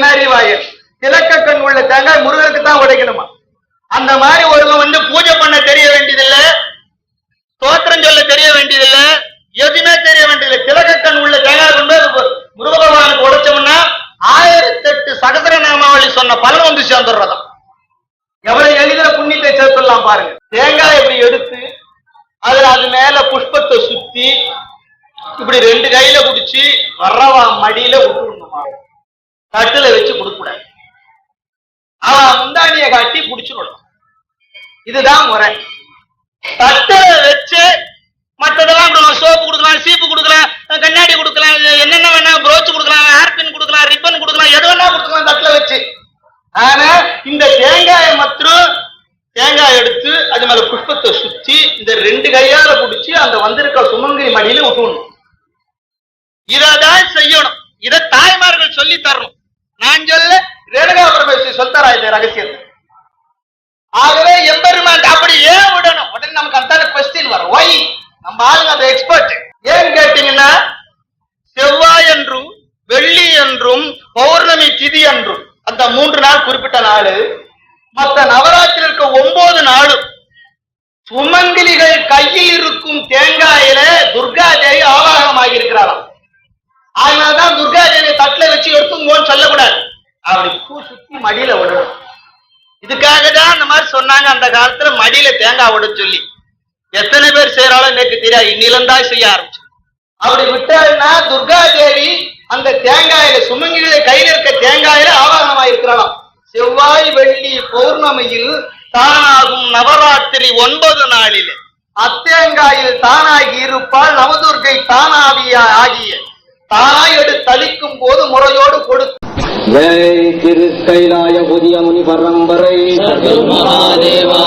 என அறிவாயன். திலக்க கண் உள்ள தேங்காய் முருகருக்கு தான் உடைக்கணுமா. அந்த மாதிரி ஒருவன் பூஜை பண்ண தெரிய வேண்டியதில்லை, தோத்திரம் சொல்ல தெரிய வேண்டியதில்லை, எதுவுமே தெரிய வேண்டியதில்லை. திலக்க கண் உள்ள தேங்காய் கொண்டு முருக பகவானுக்கு உடைச்சோம்னா 1008 சகசர நாமாவளி சொன்ன பலன் வந்து சேர்ந்துடுறதாம். எவ்வளவு எளிதில் புண்ணியத்தை சேர்த்துடலாம் பாருங்க. தேங்காய் இப்படி எடுத்து அது மேல புஷ்பத்தை சுத்தி இப்படி 2 கையில குடிச்சு வர்றவா மடியில விட்டுணுமா, தட்டுல வச்சு கொடுக்கூடாது. அவன் முந்தானிய காட்டி குடிச்சுடணும். இதுதான் முறை. தட்டுல வச்சு மற்றதெல்லாம் சோப்பு கொடுக்கலாம், சீப்பு கொடுக்கலாம், கண்ணாடி கொடுக்கலாம், என்னென்ன வேணா ப்ரோச் கொடுக்கலாம், ஹேர்பின் கொடுக்கலாம், ரிப்பன் கொடுக்கலாம், எது வேணா கொடுக்கலாம் தட்டுல வச்சு. ஆனா இந்த தேங்காயை மாத்திரம் தேங்காய் எடுத்து அது மேல புஷ்பத்தை சுத்தி இந்த 2 கையால குடிச்சு அந்த வந்திருக்க சுமங்கலி மடியில விட்டுணும். இதான் செய்யணும். இதை தாய்மார்கள் சொல்லி தரணும். நான் சொல்ல ரேணுகா பரமேஸ்வரி சொல்லித்தரா இந்த ரகசியத்தை. ஆகவே எம்பெருமான் அப்படி ஏன் விடணும்? உடனே நமக்கு அந்த கொஸ்டின் வரும். ஒய் நம்ம ஆளுங்க அந்த எக்ஸ்பர்ட். ஏன்னு கேட்டீங்கன்னா, செவ்வாய் என்றும் வெள்ளி என்றும் பௌர்ணமி திதி என்றும் அந்த 3 நாள் குறிப்பிட்ட நாள், மற்ற நவராத்திரி இருக்க 9 நாளும் சுமங்கலிகள் கையில் இருக்கும் தேங்காயில துர்கா தேவி ஆவாகமாகி இருக்கிறாராம். அதனால்தான் துர்கா தேவியை தட்டுல வச்சு எடுத்துங்கோன்னு சொல்லக்கூடாது, அப்படி பூ சுத்தி மடியில விடணும். இதுக்காக தான் அந்த மாதிரி சொன்னாங்க அந்த காலத்துல, மடியில தேங்காய் விட சொல்லி. எத்தனை பேர் செய்யறாலும் எனக்கு தெரியாது, இன்னிலந்தான் செய்ய ஆரம்பிச்சு. அப்படி விட்டாருன்னா துர்கா தேவி அந்த தேங்காயில சுமங்கலில கையில இருக்க தேங்காயில ஆவாகமாக இருக்கிறாளாம். செவ்வாய் வெள்ளி பௌர்ணமியில் தானாகும் நவராத்திரி 9 நாளில் அத்தேங்காயில் தானாகி இருப்பால் நவதுர்கை தானாவிய ஆகிய தானாய் எடுத்தளிக்கும் போது முறையோடு கொடுத்து. ஜெய் திரு கைலாய புதிய முனி பரம்பரை மகாதேவா.